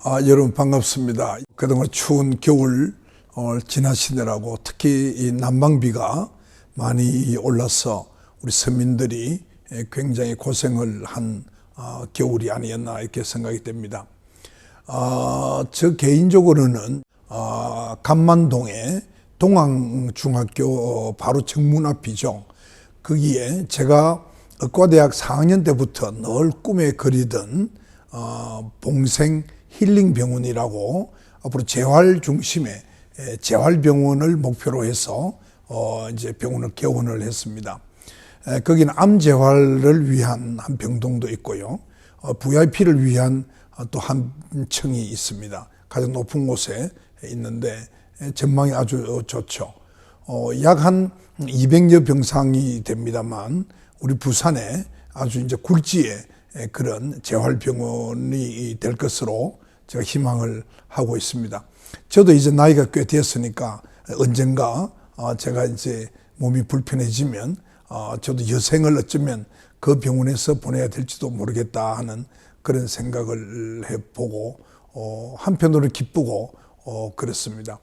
여러분 반갑습니다. 그동안 추운 겨울 지나시느라고 특히 이 난방비가 많이 올라서 우리 서민들이 굉장히 고생을 한 겨울이 아니었나 이렇게 생각이 됩니다. 저 개인적으로는 감만동에 동항중학교 바로 정문 앞이죠. 거기에 제가 의과대학 4학년 때부터 늘 꿈에 그리던 봉생 힐링병원이라고 앞으로 재활 중심의 재활병원을 목표로 해서 이제 병원을 개원을 했습니다. 거기는 암 재활을 위한 한 병동도 있고요. VIP를 위한 또 한 층이 있습니다. 가장 높은 곳에 있는데 전망이 아주 좋죠. 약 한 200여 병상이 됩니다만 우리 부산에 아주 이제 굴지에 그런 재활병원이 될 것으로 제가 희망을 하고 있습니다. 저도 이제 나이가 꽤 됐으니까 언젠가 제가 이제 몸이 불편해지면 저도 여생을 어쩌면 그 병원에서 보내야 될지도 모르겠다 하는 그런 생각을 해보고 한편으로 기쁘고 그렇습니다.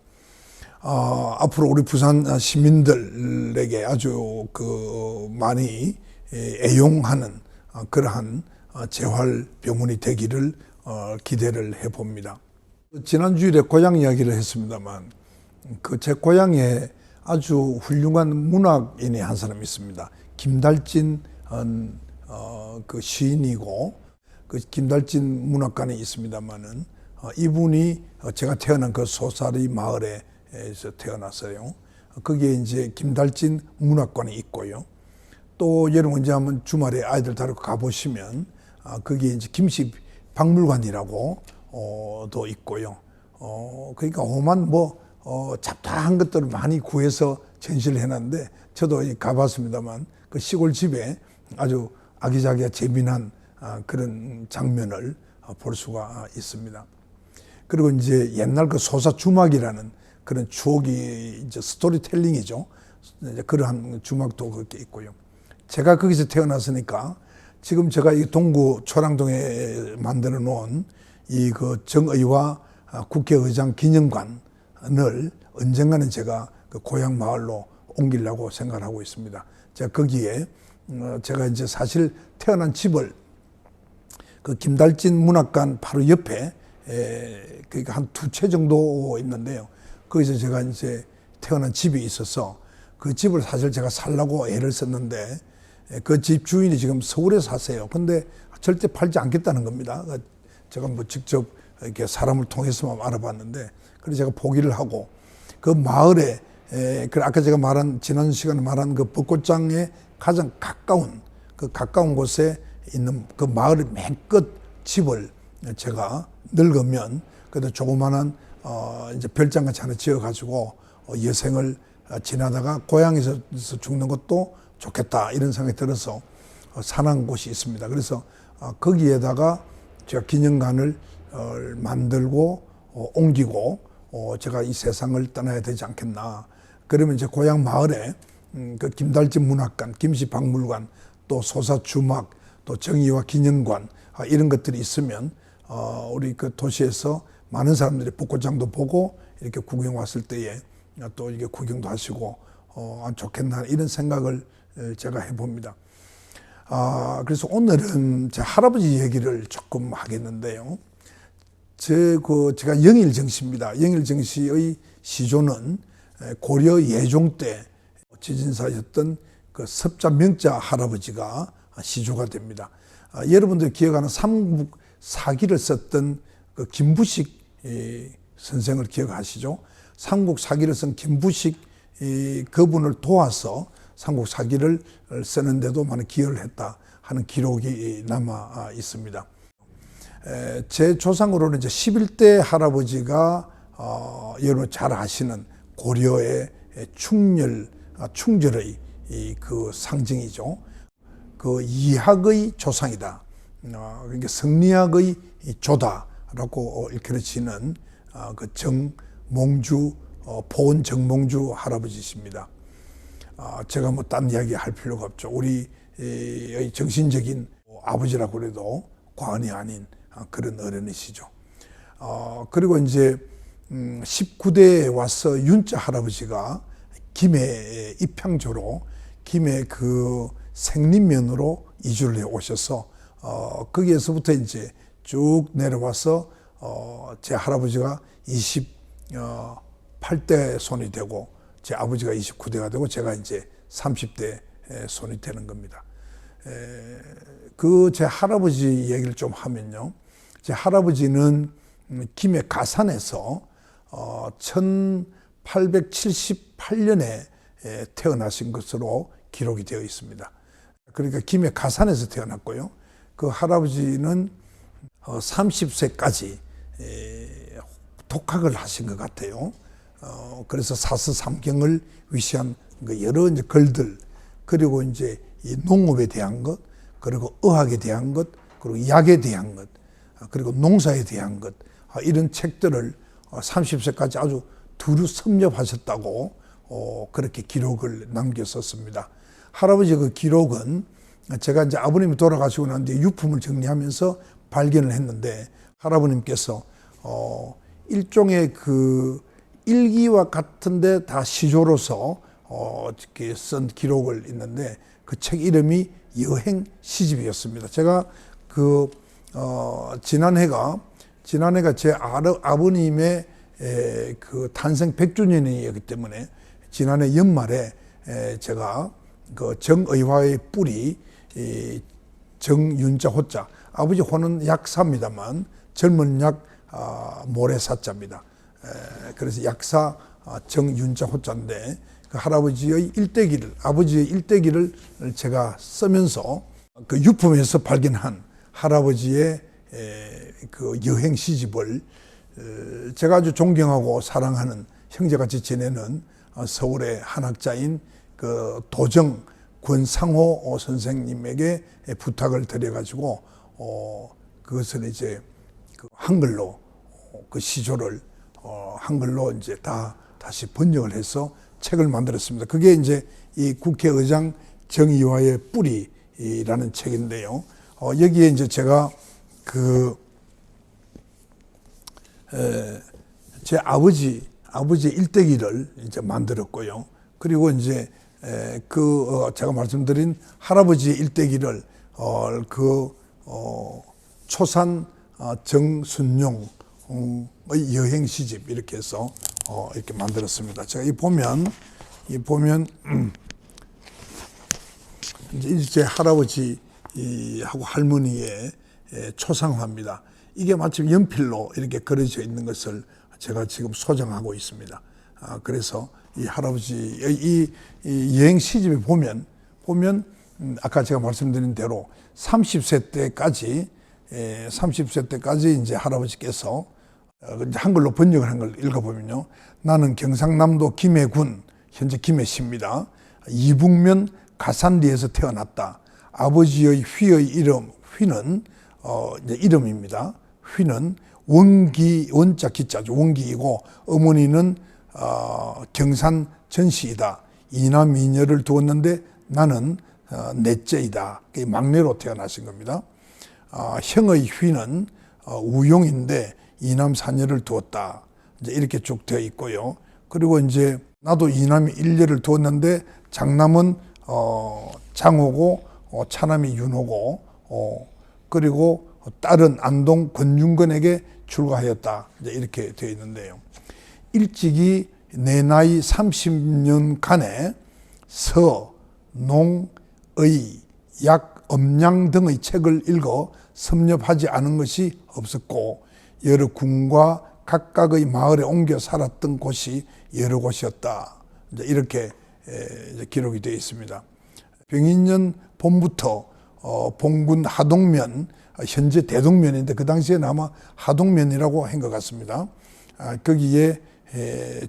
앞으로 우리 부산 시민들에게 아주 많이 애용하는 그러한 재활병원이 되기를 기대를 해봅니다. 지난 주일에 고향 이야기를 했습니다만 제 고향에 아주 훌륭한 문학인이 한 사람이 있습니다. 김달진 그 시인이고 그 김달진 문학관이 있습니다만은 이분이 제가 태어난 그 소사리 마을에서 태어났어요. 거기에 이제 김달진 문학관이 있고요. 또 여러분 이제 한번 주말에 아이들 데리고 가보시면 거기에 이제 김씨 박물관이라고 도 있고요. 그러니까 오만 잡다한 것들을 많이 구해서 전시를 해놨는데 저도 가봤습니다만 그 시골 집에 아주 아기자기한 재미난 그런 장면을 볼 수가 있습니다. 그리고 이제 옛날 그 소사 주막이라는 그런 추억이 이제 스토리텔링이죠. 이제 그러한 주막도 그렇게 있고요. 제가 거기서 태어났으니까 지금 제가 이 동구 초량동에 만들어 놓은 이 그 정의와 국회의장 기념관을 언젠가는 제가 그 고향 마을로 옮기려고 생각을 하고 있습니다. 제가 거기에 제가 이제 사실 태어난 집을 그 김달진 문학관 바로 옆에 그러니까 한 2채 정도 있는데요. 거기서 제가 이제 태어난 집이 있어서 그 집을 사실 제가 살라고 애를 썼는데 그 집 주인이 지금 서울에 사세요. 근데 절대 팔지 않겠다는 겁니다. 제가 직접 이렇게 사람을 통해서만 알아봤는데, 그래서 제가 포기를 하고 그 마을에 아까 제가 지난 시간에 말한 그 벚꽃장에 가장 가까운 곳에 있는 그 마을의 맨 끝 집을 제가 늙으면 그래도 조그만한 이제 별장같이 하나 지어가지고 여생을 지나다가 고향에서 죽는 것도 좋겠다 이런 생각이 들어서 산한 곳이 있습니다. 그래서 거기에다가 제가 기념관을 만들고 옮기고 제가 이 세상을 떠나야 되지 않겠나. 그러면 이제 고향 마을에 그 김달진 문학관, 김씨 박물관, 또 소사 주막, 또 정의와 기념관 이런 것들이 있으면 우리 그 도시에서 많은 사람들이 벚꽃장도 보고 이렇게 구경 왔을 때에 또 이게 구경도 하시고 좋겠나 이런 생각을 제가 해봅니다. 그래서 오늘은 제 할아버지 얘기를 조금 하겠는데요. 제가 영일정씨입니다. 영일정씨의 시조는 고려 예종 때 지진사였던 그 섭자 명자 할아버지가 시조가 됩니다. 여러분들 기억하는 삼국 사기를 썼던 그 김부식 선생을 기억하시죠? 삼국 사기를 쓴 김부식 그분을 도와서 삼국 사기를 쓰는데도 많은 기여를 했다 하는 기록이 남아 있습니다. 제 조상으로는 이제 11대 할아버지가 여러분 잘 아시는 고려의 충절의 그 상징이죠. 그 이학의 조상이다. 그러니까 성리학의 조다라고 일컬어지는 그 정몽주 보은 정몽주 할아버지십니다. 제가 뭐 딴 이야기 할 필요가 없죠. 우리의 정신적인 아버지라고 그래도 과언이 아닌 그런 어른이시죠. 그리고 이제 19대에 와서 윤자 할아버지가 김해 입향조로 김해 그 생림면으로 이주를 해 오셔서 거기에서부터 이제 쭉 내려와서 제 할아버지가 28대 손이 되고 제 아버지가 29대가 되고 제가 이제 30대 손이 되는 겁니다. 그 제 할아버지 얘기를 좀 하면요. 제 할아버지는 김해 가산에서 1878년에 태어나신 것으로 기록이 되어 있습니다. 그러니까 김해 가산에서 태어났고요. 그 할아버지는 30세까지 독학을 하신 것 같아요. 그래서 사서삼경을 위시한 여러 이제 글들, 그리고 이제 이 농업에 대한 것, 그리고 의학에 대한 것, 그리고 약에 대한 것, 그리고 농사에 대한 것, 이런 책들을 30세까지 아주 두루 섭렵하셨다고 그렇게 기록을 남겼었습니다. 할아버지 그 기록은 제가 이제 아버님이 돌아가시고 난 뒤에 유품을 정리하면서 발견을 했는데, 할아버님께서 일종의 그 일기와 같은데 다 시조로서 이렇게 쓴 기록을 있는데, 그 책 이름이 여행 시집이었습니다. 제가 지난해가 제 아버님의 그 탄생 100주년이기 때문에 지난해 연말에 제가 그 정의화의 뿌리 정윤자 호자, 아버지 호는 약사입니다만 젊은 약 모래사자입니다. 그래서 약사 정윤자 호자인데, 그 할아버지의 일대기를, 아버지의 일대기를 제가 쓰면서 그 유품에서 발견한 할아버지의 그 여행 시집을 제가 아주 존경하고 사랑하는, 형제같이 지내는 서울의 한학자인 그 도정 권상호 선생님에게 부탁을 드려가지고 그것을 이제 그 한글로 그 시조를 한글로 이제 다시 번역을 해서 책을 만들었습니다. 그게 이제 이 국회의장 정의화의 뿌리라는 책인데요. 여기에 이제 제가 제 아버지의 일대기를 이제 만들었고요. 그리고 이제 제가 말씀드린 할아버지의 일대기를 초산 정순용의 여행 시집 이렇게 해서 이렇게 만들었습니다. 제가 보면 이제 제 할아버지하고 할머니의 초상화입니다. 이게 마침 연필로 이렇게 그려져 있는 것을 제가 지금 소장하고 있습니다. 그래서 이 할아버지의 이 여행 시집에 보면 아까 제가 말씀드린 대로 30세 때까지 이제 할아버지께서 한글로 번역을 한 걸 읽어보면요. 나는 경상남도 김해군, 현재 김해시입니다. 이북면 가산리에서 태어났다. 아버지의 휘의 이름, 휘는 이제 이름입니다. 휘는 원자 기자죠. 원기이고, 어머니는 경산 전시이다. 이남 이녀를 두었는데 나는 넷째이다. 막내로 태어나신 겁니다. 형의 휘는 우용인데 이남 사녀를 두었다. 이제 이렇게 쭉 되어 있고요. 그리고 이제 나도 이남이 일녀를 두었는데 장남은 장호고 차남이 윤호고 그리고 딸은 안동 권윤건에게 출가하였다. 이제 이렇게 되어 있는데요. 일찍이 내 나이 30년간에 서, 농, 의, 약, 음양 등의 책을 읽어 섭렵하지 않은 것이 없었고, 여러 군과 각각의 마을에 옮겨 살았던 곳이 여러 곳이었다. 이제 이렇게 기록이 되어 있습니다. 병인년 봄부터 봉군 하동면, 현재 대동면인데 그 당시에는 아마 하동면이라고 한 것 같습니다. 거기에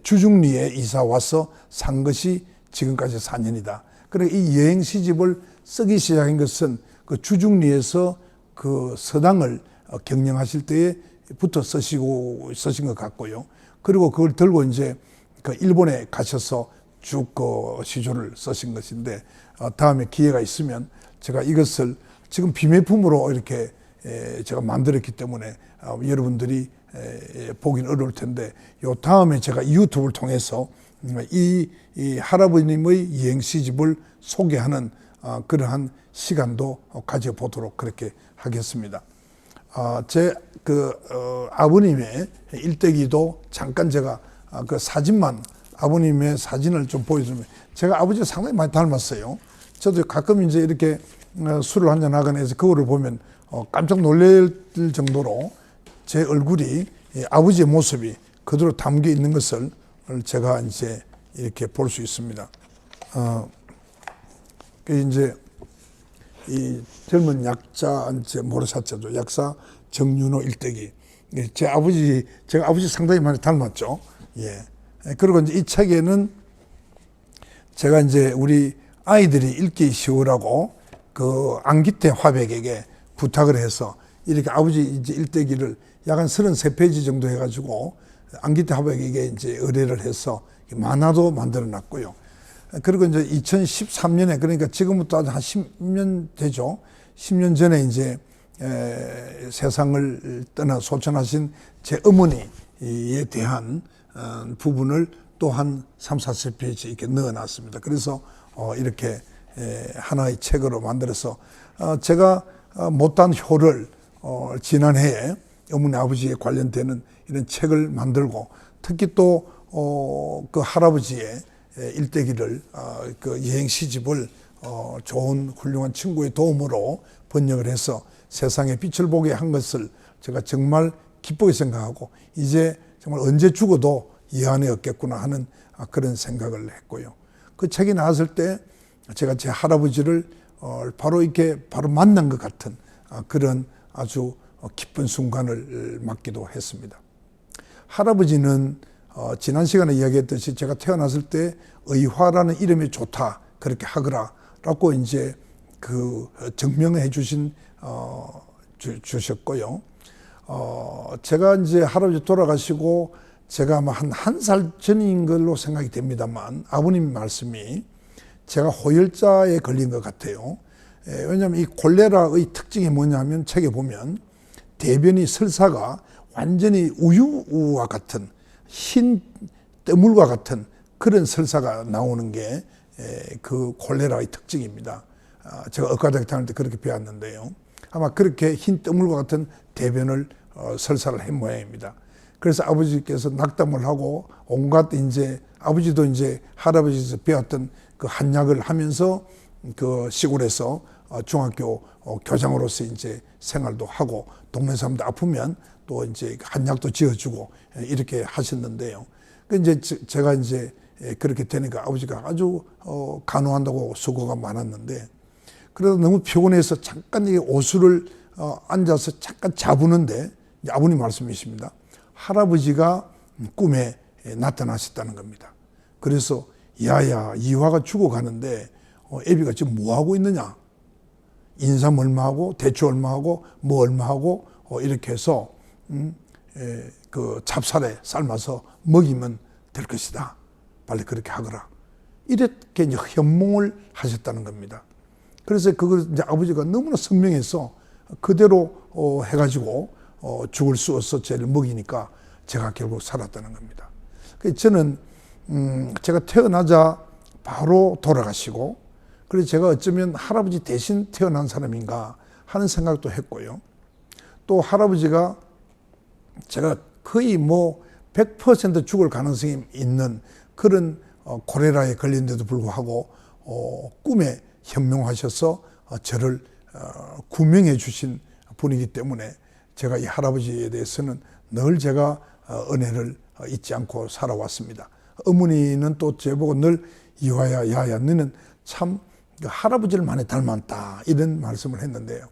주중리에 이사 와서 산 것이 지금까지 4년이다. 그러니까 이 여행 시집을 쓰기 시작한 것은 그 주중리에서 그 서당을 경영하실 때부터 쓰신 것 같고요. 그리고 그걸 들고 이제 그 일본에 가셔서 쭉 그 시조를 쓰신 것인데, 다음에 기회가 있으면 제가 이것을 지금 비매품으로 이렇게 제가 만들었기 때문에 여러분들이 보긴 어려울 텐데, 요 다음에 제가 유튜브를 통해서 이 할아버님의 여행 시집을 소개하는 그러한 시간도 가져보도록 그렇게 하겠습니다. 제 아버님의 일대기도 잠깐 제가 그 사진만, 아버님의 사진을 좀 보여주면, 제가 아버지를 상당히 많이 닮았어요. 저도 가끔 이제 이렇게 술을 한잔 하거나 해서 거울을 보면 깜짝 놀랄 정도로 제 얼굴이 아버지의 모습이 그대로 담겨 있는 것을 제가 이제 이렇게 볼 수 있습니다. 이제 이 젊은 약자, 이제 모르사자죠. 약사 정윤호 일대기. 제가 아버지 상당히 많이 닮았죠. 예. 그리고 이제 이 책에는 제가 이제 우리 아이들이 읽기 쉬우라고 그 안기태 화백에게 부탁을 해서 이렇게 아버지 이제 일대기를 약 한 33페이지 정도 해가지고 안기태 화백에게 이제 의뢰를 해서 만화도 만들어 놨고요. 그리고 이제 2013년에, 그러니까 지금부터 한 10년 되죠. 10년 전에 이제 세상을 떠나 소천하신 제 어머니에 대한 부분을 또 한 3, 40페이지 이렇게 넣어 놨습니다. 그래서 이렇게 하나의 책으로 만들어서 제가 못한 효를 지난해에 어머니 아버지에 관련되는 이런 책을 만들고, 특히 또 그 할아버지의 일대기를 그 여행 시집을 좋은 훌륭한 친구의 도움으로 번역을 해서 세상에 빛을 보게 한 것을 제가 정말 기쁘게 생각하고, 이제 정말 언제 죽어도 이한이 없겠구나 하는 그런 생각을 했고요. 그 책이 나왔을 때 제가 제 할아버지를 바로 이렇게 바로 만난 것 같은 그런 아주 기쁜 순간을 맞기도 했습니다. 할아버지는 지난 시간에 이야기했듯이 제가 태어났을 때 의화라는 이름이 좋다 그렇게 하거라 라고 이제 그 증명해 주셨고요. 제가 이제 할아버지 돌아가시고 제가 아마 한 살 전인 걸로 생각이 됩니다만, 아버님 말씀이 제가 호열자에 걸린 것 같아요. 왜냐하면 이 콜레라의 특징이 뭐냐면, 책에 보면 대변이 설사가 완전히 우유와 같은 흰 떼물과 같은 그런 설사가 나오는 게 그 콜레라의 특징입니다. 제가 의과대학 다닐 때 그렇게 배웠는데요. 아마 그렇게 흰 떼물과 같은 대변을 설사를 한 모양입니다. 그래서 아버지께서 낙담을 하고 온갖 이제 아버지도 이제 할아버지에서 배웠던 그 한약을 하면서 그 시골에서 중학교 교장으로서 이제 생활도 하고, 동네 사람들 아프면 또 이제 한약도 지어주고 이렇게 하셨는데요. 그 이제 제가 이제 그렇게 되니까 아버지가 아주 간호한다고 수고가 많았는데, 그래도 너무 피곤해서 잠깐 이 오수를 앉아서 잠깐 자부는데 아버님 말씀이십니다. 할아버지가 꿈에 나타나셨다는 겁니다. 그래서 야야, 이화가 죽어가는데 애비가 지금 뭐 하고 있느냐? 인삼 얼마하고 대추 얼마하고 뭐 얼마하고 이렇게 해서 그 찹쌀에 삶아서 먹이면 될 것이다. 빨리 그렇게 하거라. 이렇게 이제 현몽을 하셨다는 겁니다. 그래서 그걸 이제 아버지가 너무나 선명해서 그대로 해가지고 죽을 쑤어서 쟤를 먹이니까 제가 결국 살았다는 겁니다. 그래서 저는 제가 태어나자 바로 돌아가시고, 그래서 제가 어쩌면 할아버지 대신 태어난 사람인가 하는 생각도 했고요. 또 할아버지가 제가 거의 뭐 100% 죽을 가능성이 있는 그런 콜레라에 걸린데도 불구하고 꿈에 현명하셔서 저를 구명해 주신 분이기 때문에 제가 이 할아버지에 대해서는 늘 제가 은혜를 잊지 않고 살아왔습니다. 어머니는 또 저보고 늘 이화야, 야야, 너는 참 할아버지를 많이 닮았다 이런 말씀을 했는데요.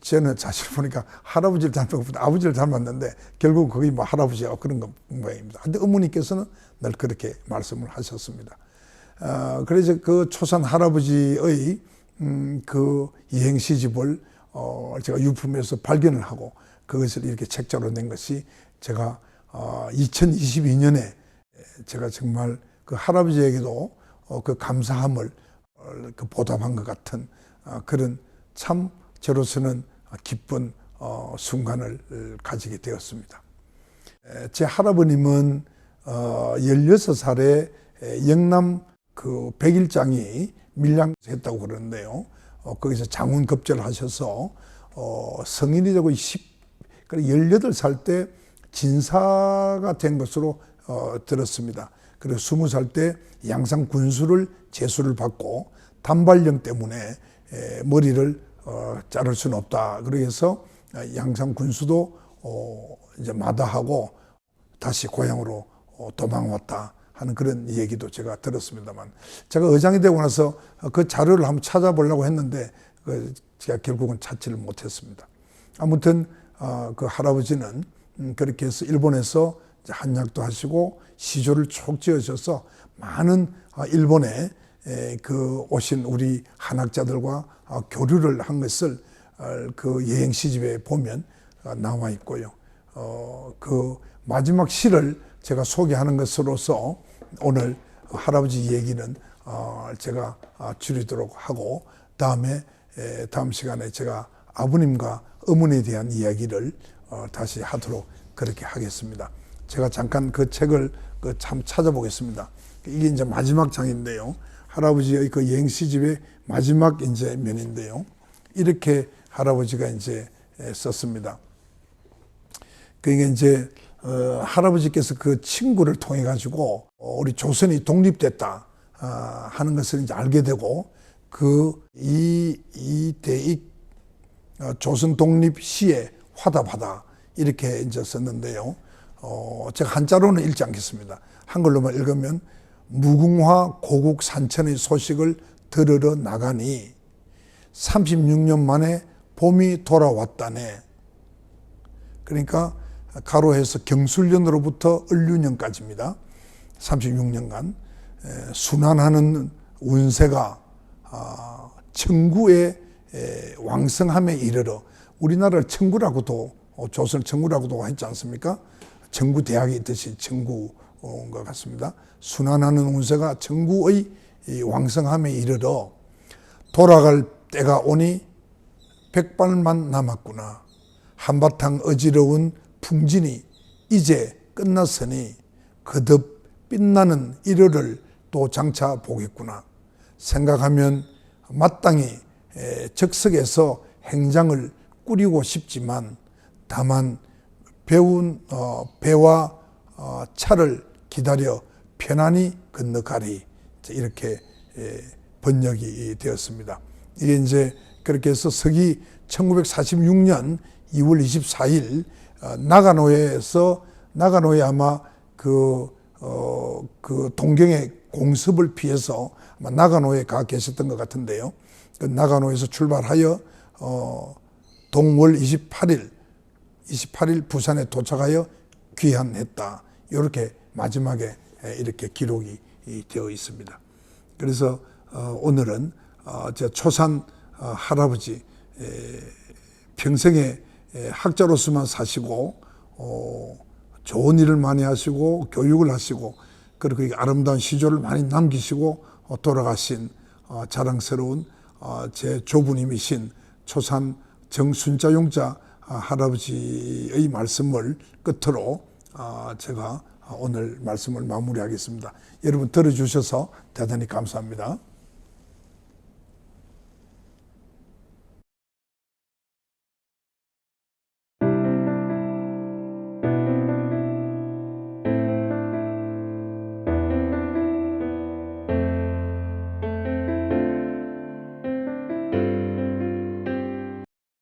저는 사실 보니까 할아버지를 닮은 것보다 아버지를 닮았는데 결국 거기 뭐 할아버지하고 그런 거 모양입니다. 근데 어머니께서는 늘 그렇게 말씀을 하셨습니다. 그래서 그 초산 할아버지의 그 여행 시집을 제가 유품에서 발견을 하고 그것을 이렇게 책자로 낸 것이 제가 2022년에 제가 정말 그 할아버지에게도 그 감사함을 그 보답한 것 같은 그런 참 저로서는 기쁜 순간을 가지게 되었습니다. 제 할아버님은 16살에 영남 그 백일장이 밀양했다고 그러는데요. 거기서 장훈급제를 하셔서 성인이 되고 18살 때 진사가 된 것으로 들었습니다. 그리고 20살 때 양산 군수를 제수를 받고 단발령 때문에 머리를 자를 수는 없다. 그래서 양산 군수도 이제 마다하고 다시 고향으로 도망왔다 하는 그런 얘기도 제가 들었습니다만, 제가 의장이 되고 나서 그 자료를 한번 찾아보려고 했는데 제가 결국은 찾지를 못했습니다. 아무튼 그 할아버지는 그렇게 해서 일본에서 한약도 하시고 시조를 쭉 지으셔서 많은 일본에 그 오신 우리 한학자들과 교류를 한 것을 그 여행 시집에 보면 나와 있고요. 그 마지막 시를 제가 소개하는 것으로서 오늘 할아버지 얘기는 제가 줄이도록 하고, 다음 시간에 제가 아버님과 어머니에 대한 이야기를 다시 하도록 그렇게 하겠습니다. 제가 잠깐 그 책을 참 찾아보겠습니다. 이게 이제 마지막 장인데요. 할아버지의 그 여행 시집의 마지막 이제 면인데요. 이렇게 할아버지가 이제 썼습니다. 그게 이제 할아버지께서 그 친구를 통해 가지고 우리 조선이 독립됐다 하는 것을 이제 알게 되고, 그 이대익 조선 독립 시에 화답하다 이렇게 이제 썼는데요. 제가 한자로는 읽지 않겠습니다. 한글로만 읽으면 무궁화 고국 산천의 소식을 들으러 나가니 36년 만에 봄이 돌아왔다네. 그러니까 가로해서 경술년으로부터 을류년까지입니다. 36년간 순환하는 운세가 청구의 왕성함에 이르러, 우리나라를 청구라고도 조선을 청구라고도 했지 않습니까? 청구대학이 있듯이 청구인 것 같습니다. 순환하는 운세가 청구의 왕성함에 이르러 돌아갈 때가 오니 백발만 남았구나. 한바탕 어지러운 풍진이 이제 끝났으니 거듭 빛나는 일요를 또 장차 보겠구나. 생각하면 마땅히 적석에서 행장을 꾸리고 싶지만 다만 배와 차를 기다려 편안히 건너가리. 이렇게 번역이 되었습니다. 이게 이제 그렇게 해서 서기 1946년 2월 24일 나가노에 아마 그 동경의 공습을 피해서 아마 나가노에 가 계셨던 것 같은데요. 그 나가노에서 출발하여 동월 28일 부산에 도착하여 귀환했다. 이렇게 마지막에 이렇게 기록이 되어 있습니다. 그래서 오늘은 저 초산 할아버지 평생에 학자로서만 사시고 좋은 일을 많이 하시고 교육을 하시고 그리고 아름다운 시조를 많이 남기시고 돌아가신 자랑스러운 제 조부님이신 초산 정순자용자 할아버지의 말씀을 끝으로 제가 오늘 말씀을 마무리하겠습니다. 여러분 들어주셔서 대단히 감사합니다.